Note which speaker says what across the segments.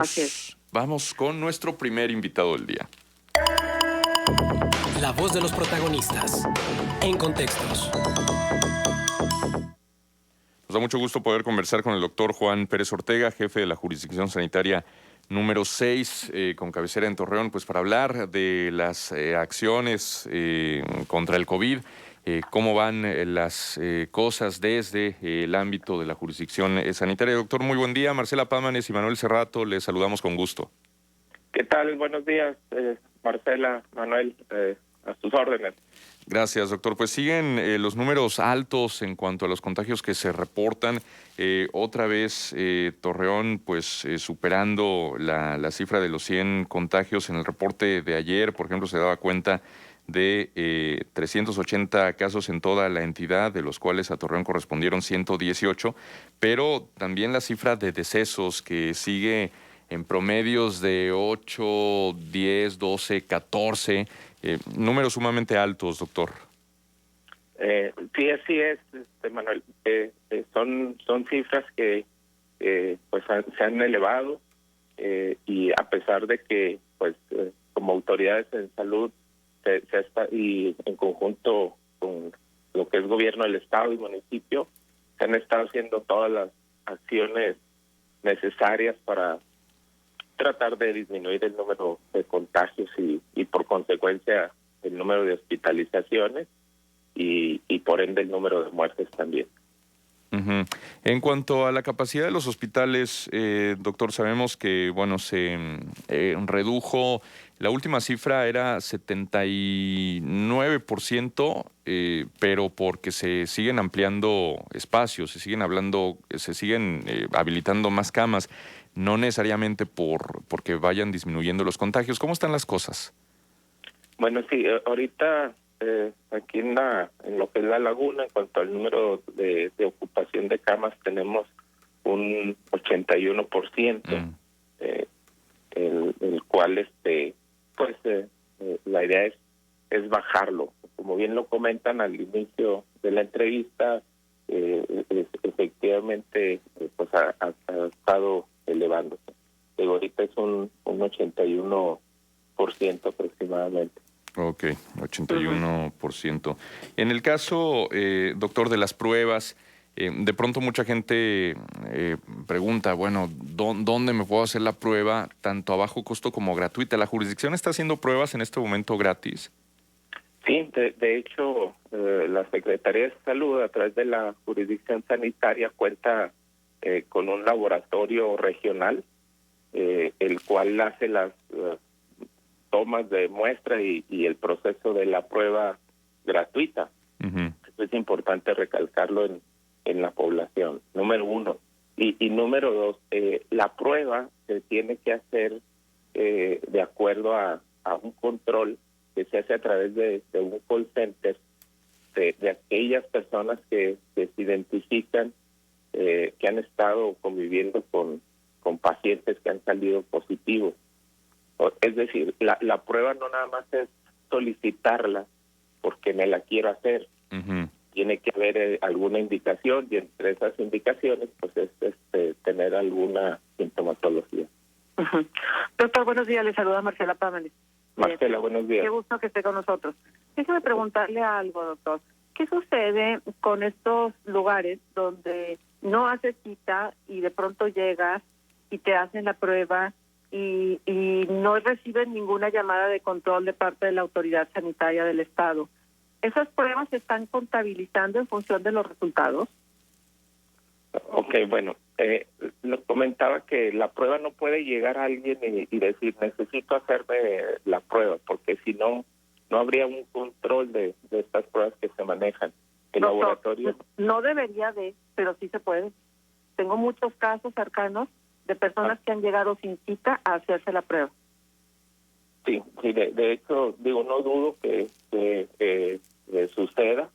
Speaker 1: Así es.
Speaker 2: Vamos con nuestro primer invitado del día.
Speaker 3: La voz de los protagonistas. En Contextos.
Speaker 2: Nos da mucho gusto poder conversar con el doctor Juan Pérez Ortega, jefe de la Jurisdicción Sanitaria número 6, con cabecera en Torreón, pues para hablar de las acciones contra el COVID, cómo van las cosas desde el ámbito de la jurisdicción sanitaria. Doctor, muy buen día. Marcela Pámanes y Manuel Cerrato, les saludamos con gusto.
Speaker 4: ¿Qué tal? Buenos días, Marcela, Manuel, a sus órdenes.
Speaker 2: Gracias, doctor. Pues siguen los números altos en cuanto a los contagios que se reportan. Otra vez Torreón pues superando la cifra de los 100 contagios. En el reporte de ayer, por ejemplo, se daba cuenta de 380 casos en toda la entidad, de los cuales a Torreón correspondieron 118, pero también la cifra de decesos que sigue en promedios de 8, 10, 12, 14, números sumamente altos, doctor.
Speaker 4: Sí, así es, Manuel. Son cifras que pues se han elevado y a pesar de que pues como autoridades en salud se está, y en conjunto con lo que es gobierno del estado y municipio, se han estado haciendo todas las acciones necesarias para tratar de disminuir el número de contagios y por consecuencia el número de hospitalizaciones y por ende el número de muertes también.
Speaker 2: Uh-huh. En cuanto a la capacidad de los hospitales, doctor, sabemos que bueno se redujo, la última cifra era 79%, pero porque se siguen ampliando espacios, se siguen habilitando más camas, no necesariamente porque vayan disminuyendo los contagios. ¿Cómo están las cosas?
Speaker 4: Bueno, sí, ahorita aquí en lo que es la laguna, en cuanto al número de ocupación de camas, tenemos un 81%, el cual pues la idea es bajarlo. Como bien lo comentan al inicio de la entrevista, efectivamente pues ha estado elevándose. Pero ahorita es un 81% aproximadamente.
Speaker 2: Ok, 81%. En el caso, doctor, de las pruebas, de pronto mucha gente pregunta, bueno, ¿dónde me puedo hacer la prueba tanto a bajo costo como gratuita? ¿La jurisdicción está haciendo pruebas en este momento gratis?
Speaker 4: Sí, de hecho, la Secretaría de Salud, a través de la jurisdicción sanitaria, cuenta con un laboratorio regional, el cual hace las tomas de muestra y el proceso de la prueba gratuita. Uh-huh. Eso es importante recalcarlo en la población, número uno. Y número dos, la prueba se tiene que hacer de acuerdo a un control que se hace a través de un call center de aquellas personas que se identifican que han estado conviviendo con pacientes que han salido positivos. Es decir, la prueba no nada más es solicitarla porque me la quiero hacer. Uh-huh. Tiene que haber alguna indicación y entre esas indicaciones pues es tener alguna sintomatología.
Speaker 1: Uh-huh. Doctor, buenos días. Le saluda Marcela Pámanes.
Speaker 4: Marcela, buenos días.
Speaker 1: Qué gusto que esté con nosotros. Déjeme preguntarle algo, doctor. ¿Qué sucede con estos lugares donde no haces cita y de pronto llegas y te hacen la prueba y no reciben ninguna llamada de control de parte de la autoridad sanitaria del estado? ¿Esas pruebas se están contabilizando en función de los resultados?
Speaker 4: Ok, bueno, lo comentaba que la prueba no puede llegar a alguien y decir necesito hacerme la prueba, porque si no, no habría un control de estas pruebas que se manejan. El
Speaker 1: Doctor,
Speaker 4: laboratorio
Speaker 1: no debería pero sí se puede. Tengo muchos casos cercanos de personas que han llegado sin cita a hacerse la prueba.
Speaker 4: Sí, de hecho, digo, no dudo que suceda,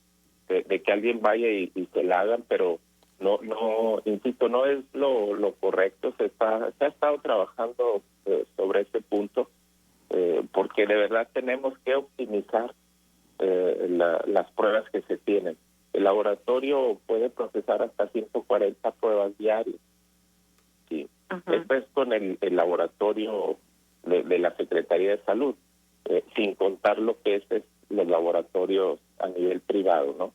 Speaker 4: de que alguien vaya y se la hagan, pero no, insisto, no es lo correcto. Se ha estado trabajando sobre ese punto, porque de verdad tenemos que optimizar las pruebas que se tienen. El laboratorio puede procesar hasta 140 pruebas diarias. Sí.
Speaker 1: Ujú.
Speaker 4: Esto es con el laboratorio de la Secretaría de Salud, sin contar lo que es los laboratorios a nivel privado, ¿no?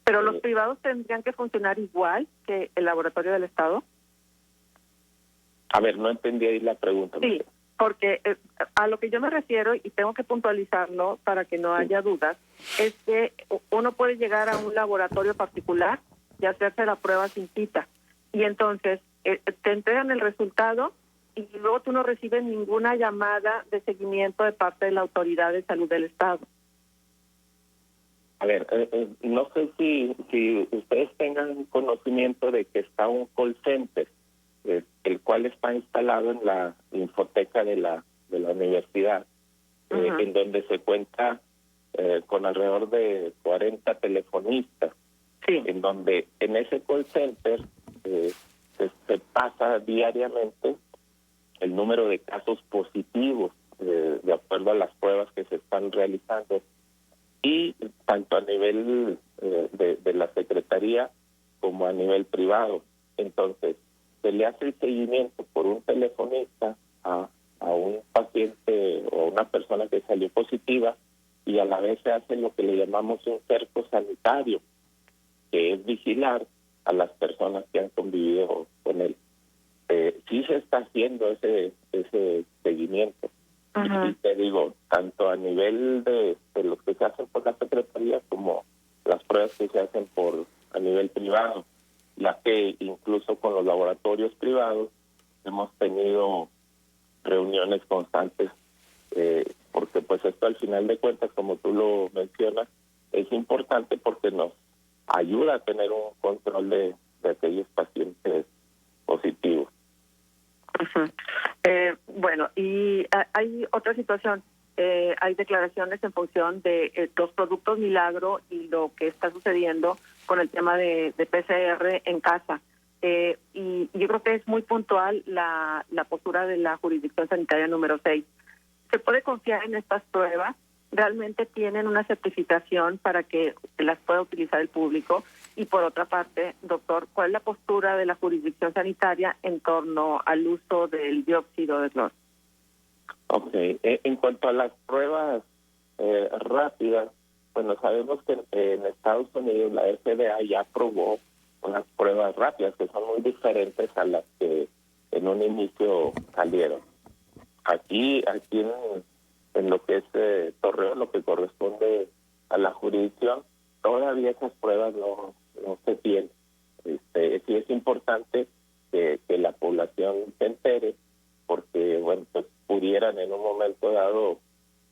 Speaker 1: Pero los privados tendrían que funcionar igual que el laboratorio del Estado.
Speaker 4: A ver, no entendí ahí la pregunta.
Speaker 1: Sí, porque a lo que yo me refiero, y tengo que puntualizarlo para que no haya dudas, es que uno puede llegar a un laboratorio particular y hacerse la prueba sin cita. Y entonces te entregan el resultado y luego tú no recibes ninguna llamada de seguimiento de parte de la Autoridad de Salud del Estado.
Speaker 4: A ver, no sé si ustedes tengan conocimiento de que está un call center, el cual está instalado en la infoteca de la universidad,
Speaker 1: Ajá.
Speaker 4: en donde se cuenta con alrededor de 40 telefonistas,
Speaker 1: Sí.
Speaker 4: en donde en ese call center se pasa diariamente el número de casos positivos de acuerdo a las pruebas que se están realizando, y tanto a nivel de la Secretaría como a nivel privado. Entonces, se le hace el seguimiento por un telefonista a un paciente o una persona que salió positiva, y a la vez se hace lo que le llamamos un cerco sanitario, que es vigilar a las personas que han convivido con él. Sí se está haciendo ese seguimiento.
Speaker 1: Ajá.
Speaker 4: Y te digo, tanto a nivel de los que se hacen por la Secretaría como las pruebas que se hacen a nivel privado, ya que incluso con los laboratorios privados hemos tenido reuniones constantes, porque pues esto al final de cuentas, como tú lo mencionas, es importante porque nos ayuda a tener un control de aquellos pacientes positivos.
Speaker 1: Ujú. Bueno, y hay otra situación. Hay declaraciones en función de los productos milagro y lo que está sucediendo con el tema de PCR en casa. Y yo creo que es muy puntual la postura de la jurisdicción sanitaria número 6. ¿Se puede confiar en estas pruebas? ¿Realmente tienen una certificación para que las pueda utilizar el público? Y por otra parte, doctor, ¿cuál es la postura de la jurisdicción sanitaria en torno al uso del dióxido de cloro?
Speaker 4: Ok, en cuanto a las pruebas rápidas, bueno, sabemos que en Estados Unidos la FDA ya aprobó unas pruebas rápidas que son muy diferentes a las que en un inicio salieron. Aquí en lo que es Torreón, lo que corresponde a la jurisdicción, todavía esas pruebas no se tienen. Sí es importante que la población se entere, porque bueno, pues pudieran en un momento dado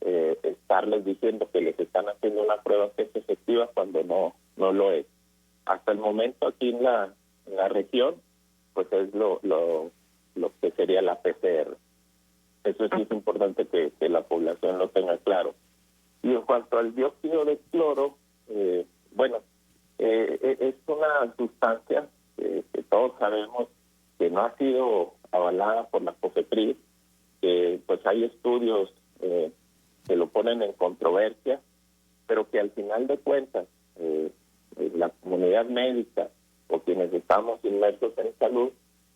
Speaker 4: estarles diciendo que les están haciendo una prueba que es efectiva cuando no lo es. Hasta el momento aquí en la región, pues es lo que sería la PCR. Eso sí es importante que la población lo tenga claro. Y en cuanto al dióxido de cloro, bueno, es una sustancia que todos sabemos que no ha sido avalada por la COFEPRIS, que pues hay estudios que lo ponen en controversia, pero que al final de cuentas la comunidad médica o quienes estamos inmersos en salud,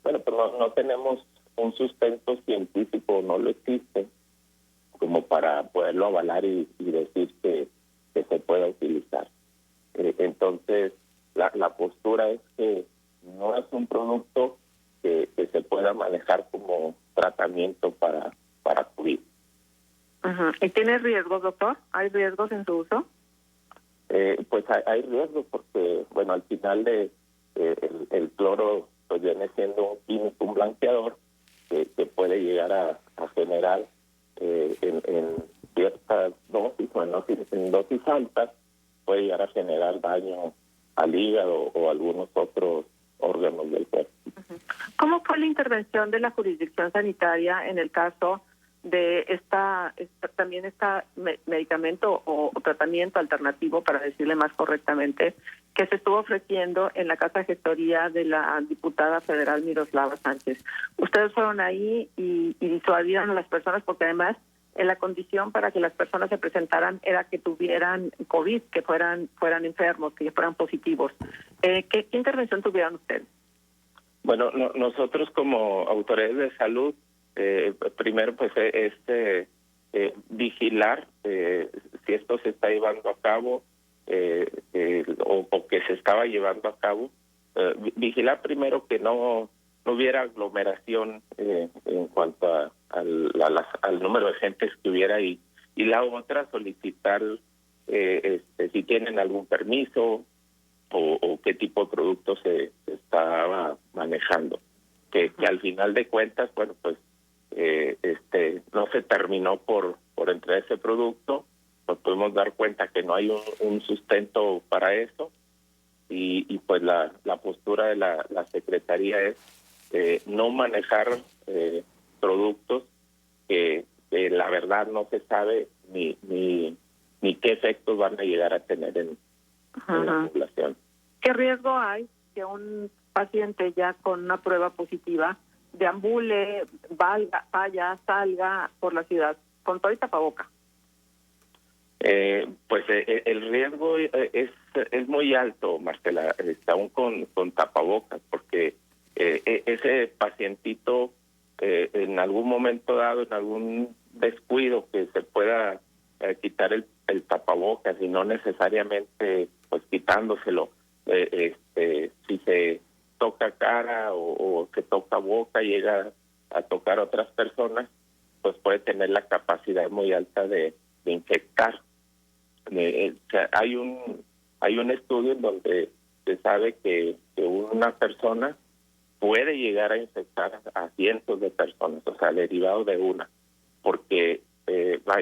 Speaker 4: bueno, pues no tenemos un sustento científico, no lo existe como para poderlo avalar y decir que se pueda utilizar. Entonces, la postura es que no es un producto que se pueda manejar como tratamiento para COVID.
Speaker 1: Uh-huh. ¿Y tiene riesgos, doctor? ¿Hay riesgos en su uso?
Speaker 4: Pues hay riesgos porque, bueno, al final el cloro pues viene siendo un químico, un blanqueador que puede llegar a generar en ciertas dosis o en dosis altas, puede llegar a generar daño al hígado o algunos otros órganos del cuerpo.
Speaker 1: Uh-huh. ¿Cómo fue la intervención de la jurisdicción sanitaria en el caso de esta medicamento o tratamiento alternativo, para decirle más correctamente, que se estuvo ofreciendo en la Casa de Gestoría de la diputada federal Miroslava Sánchez? Ustedes fueron ahí y disuadieron a las personas, porque además la condición para que las personas se presentaran era que tuvieran COVID, que fueran enfermos, que fueran positivos. ¿Qué intervención tuvieron ustedes?
Speaker 4: Bueno, nosotros como autoridades de salud, primero pues vigilar si esto se está llevando a cabo o que se estaba llevando a cabo. Vigilar primero que no hubiera aglomeración en cuanto al número de gentes que hubiera ahí. Y la otra, solicitar si tienen algún permiso o qué tipo de producto se estaba manejando. Que al final de cuentas, bueno, pues no se terminó por entrar ese producto. Nos pudimos dar cuenta que no hay un sustento para eso. Y pues la postura de la Secretaría es no manejar productos que la verdad no se sabe ni qué efectos van a llegar a tener en la población.
Speaker 1: ¿Qué riesgo hay que un paciente ya con una prueba positiva deambule, vaya, salga por la ciudad con todo y tapaboca?
Speaker 4: Pues el riesgo es muy alto, Marcela, aún con tapabocas, porque ese pacientito en algún momento dado, en algún descuido que se pueda quitar el tapabocas y no necesariamente pues quitándoselo, si se toca cara o se toca boca, llega a tocar a otras personas, pues puede tener la capacidad muy alta de infectar. O sea, hay un estudio en donde se sabe que una persona puede llegar a infectar a cientos de personas, o sea, derivado de una, porque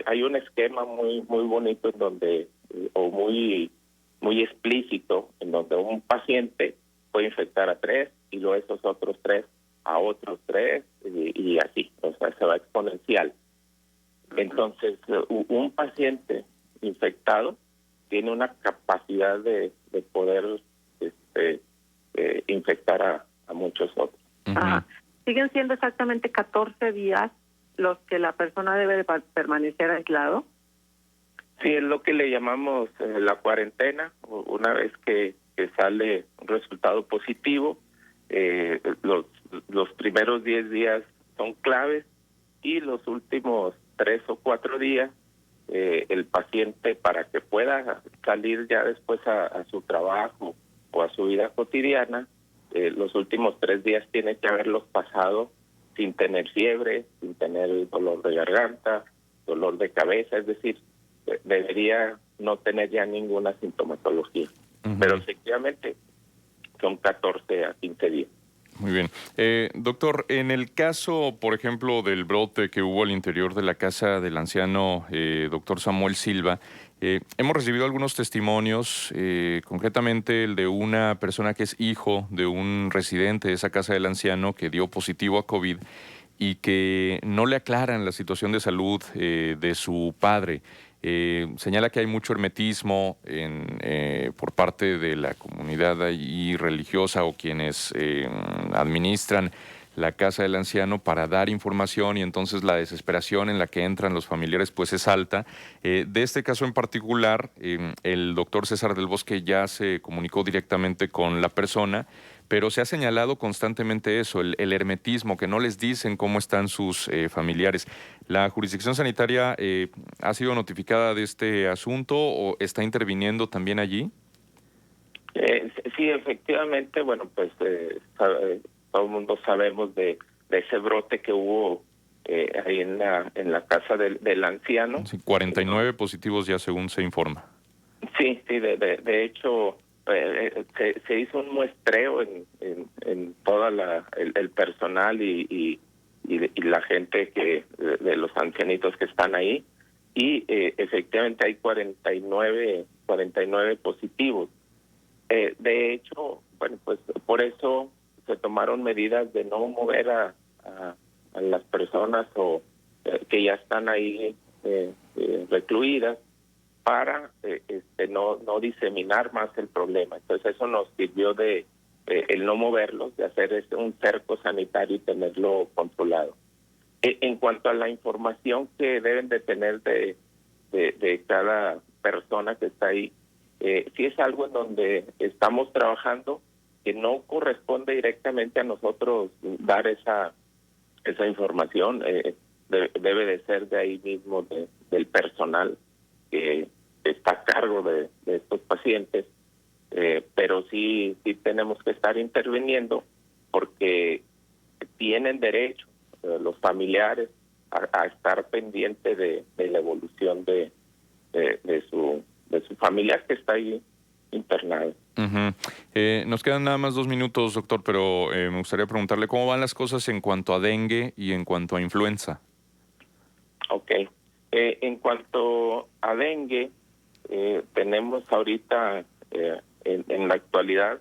Speaker 4: hay un esquema muy bonito en donde o muy explícito en donde un paciente puede infectar a 3 y luego esos otros 3 a otros 3 y así, o sea, se va exponencial. Entonces, un paciente infectado tiene una capacidad de poder infectar a muchos otros.
Speaker 1: ¿Siguen siendo exactamente 14 días los que la persona debe de permanecer aislado?
Speaker 4: Sí, es lo que le llamamos la cuarentena. Una vez que sale un resultado positivo, los primeros 10 días son claves y los últimos 3 o 4 días el paciente, para que pueda salir ya después a su trabajo o a su vida cotidiana, los últimos 3 días tiene que haberlos pasado sin tener fiebre, sin tener dolor de garganta, dolor de cabeza, es decir, debería no tener ya ninguna sintomatología. Pero efectivamente son 14 a 15 días.
Speaker 2: Muy bien. Doctor, en el caso, por ejemplo, del brote que hubo al interior de la casa del anciano doctor Samuel Silva, hemos recibido algunos testimonios, concretamente el de una persona que es hijo de un residente de esa casa del anciano que dio positivo a COVID y que no le aclaran la situación de salud de su padre. Señala que hay mucho hermetismo por parte de la comunidad ahí religiosa o quienes administran la casa del anciano para dar información, y entonces la desesperación en la que entran los familiares pues es alta. De este caso en particular, el doctor César del Bosque ya se comunicó directamente con la persona, pero se ha señalado constantemente eso, el hermetismo, que no les dicen cómo están sus familiares. ¿La jurisdicción sanitaria ha sido notificada de este asunto o está interviniendo también allí?
Speaker 4: Sí, efectivamente, bueno, pues todo el mundo sabemos de ese brote que hubo ahí en la casa del anciano.
Speaker 2: Sí, 49 positivos ya según se informa.
Speaker 4: Sí, de hecho se hizo un muestreo en toda el personal y la gente de los ancianitos que están ahí, y efectivamente hay 49 positivos. De hecho, bueno, pues por eso se tomaron medidas de no mover a las personas que ya están ahí recluidas, para no diseminar más el problema. Entonces eso nos sirvió de el no moverlos, de hacer un cerco sanitario y tenerlo controlado. En cuanto a la información que deben de tener de cada persona que está ahí, sí es algo en donde estamos trabajando que no corresponde directamente a nosotros dar esa información. Debe de ser de ahí mismo del personal que está a cargo de estos pacientes, pero sí tenemos que estar interviniendo porque tienen derecho los familiares a estar pendiente de la evolución de su familiar que está ahí internado.
Speaker 2: Nos quedan nada más 2 minutos, doctor, pero me gustaría preguntarle cómo van las cosas en cuanto a dengue y en cuanto a influenza.
Speaker 4: Ok. En cuanto a dengue, tenemos ahorita en la actualidad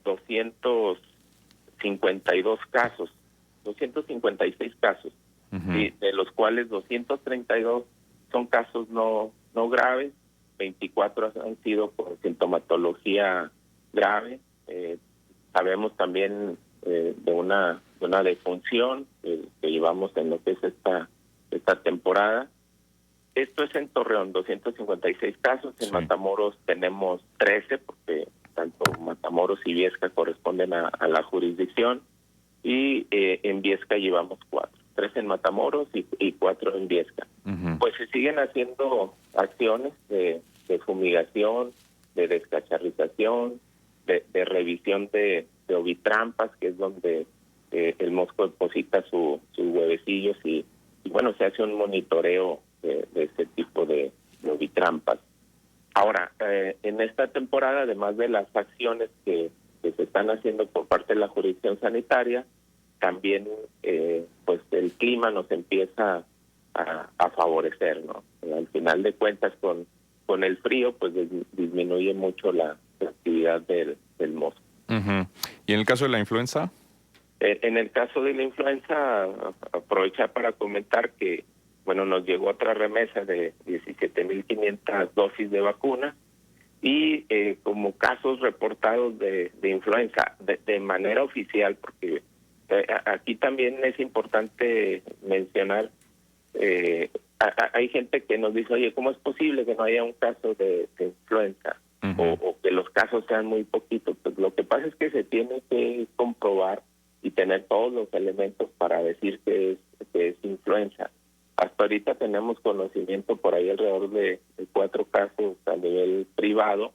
Speaker 4: 256 casos, y de los cuales 232 son casos no graves, 24 han sido con sintomatología grave. Sabemos también de una defunción que llevamos en lo que es esta temporada. Esto es en Torreón, 256 casos. En Matamoros tenemos 13, porque tanto Matamoros y Viesca corresponden a la jurisdicción. Y en Viesca llevamos 4. 3 en Matamoros y 4 en Viesca. Pues se siguen haciendo acciones de fumigación, de descacharrización, de revisión de ovitrampas, que es donde el mosco deposita sus huevecillos y bueno, se hace un monitoreo de ese tipo de ovitrampas. Ahora, en esta temporada, además de las acciones que se están haciendo por parte de la jurisdicción sanitaria, también pues el clima nos empieza a favorecer, ¿no? Al final de cuentas, con el frío, pues disminuye mucho la actividad del mosco.
Speaker 2: ¿Y en el caso de la influenza?
Speaker 4: En el caso de la influenza, aprovechar para comentar que, bueno, nos llegó otra remesa de 17.500 dosis de vacuna y como casos reportados de influenza de manera oficial, porque aquí también es importante mencionar, hay gente que nos dice, oye, ¿cómo es posible que no haya un caso de influenza o que los casos sean muy poquitos? Pues lo que pasa es que se tiene que comprobar y tener todos los elementos para decir que es influenza. Hasta ahorita tenemos conocimiento por ahí alrededor de 4 casos a nivel privado,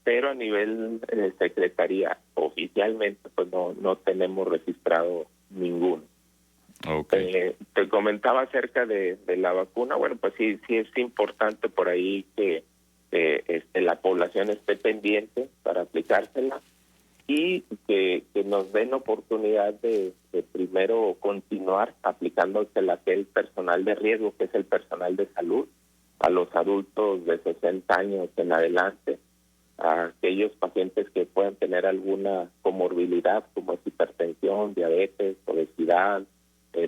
Speaker 4: pero a nivel secretaría oficialmente pues no tenemos registrado ninguno.
Speaker 2: Okay.
Speaker 4: Te comentaba acerca de la vacuna. Bueno, pues sí es importante por ahí que la población esté pendiente para aplicársela y que nos den oportunidad de primero continuar aplicándosela a aquel personal de riesgo, que es el personal de salud, a los adultos de 60 años en adelante, a aquellos pacientes que puedan tener alguna comorbilidad como es hipertensión, diabetes, obesidad,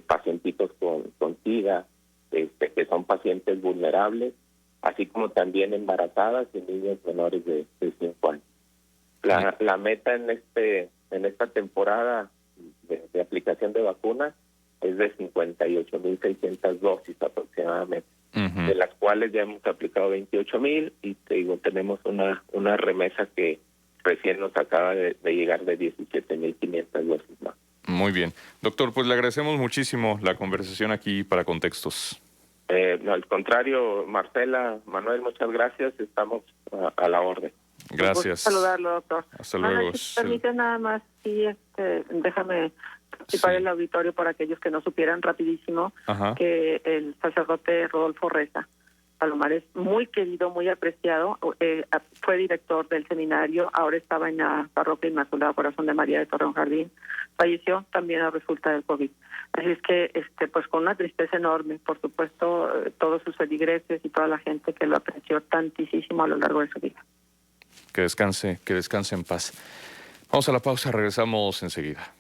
Speaker 4: pacientitos con SIDA, que son pacientes vulnerables, así como también embarazadas y niños menores de 5 años. La meta en esta temporada de aplicación de vacunas es de 58.600 dosis aproximadamente, de las cuales ya hemos aplicado 28.000 y te digo, tenemos una remesa que recién nos acaba de llegar de 17.500 dosis más.
Speaker 2: Muy bien. Doctor, pues le agradecemos muchísimo la conversación aquí para Contextos.
Speaker 4: No, al contrario, Marcela, Manuel, muchas gracias. Estamos a la orden.
Speaker 2: Gracias.
Speaker 1: Saludarlo, doctor.
Speaker 2: Hasta luego.
Speaker 1: Si permite nada más, sí, déjame participar el auditorio para aquellos que no supieran rapidísimo que el sacerdote Rodolfo Reza Palomares, muy querido, muy apreciado, fue director del seminario, ahora estaba en la parroquia Inmaculado Corazón de María de Torreón Jardín, falleció también a resulta del COVID. Así es que, pues con una tristeza enorme, por supuesto, todos sus feligreses y toda la gente que lo apreció tantísimo a lo largo de su vida.
Speaker 2: Que descanse en paz. Vamos a la pausa, regresamos enseguida.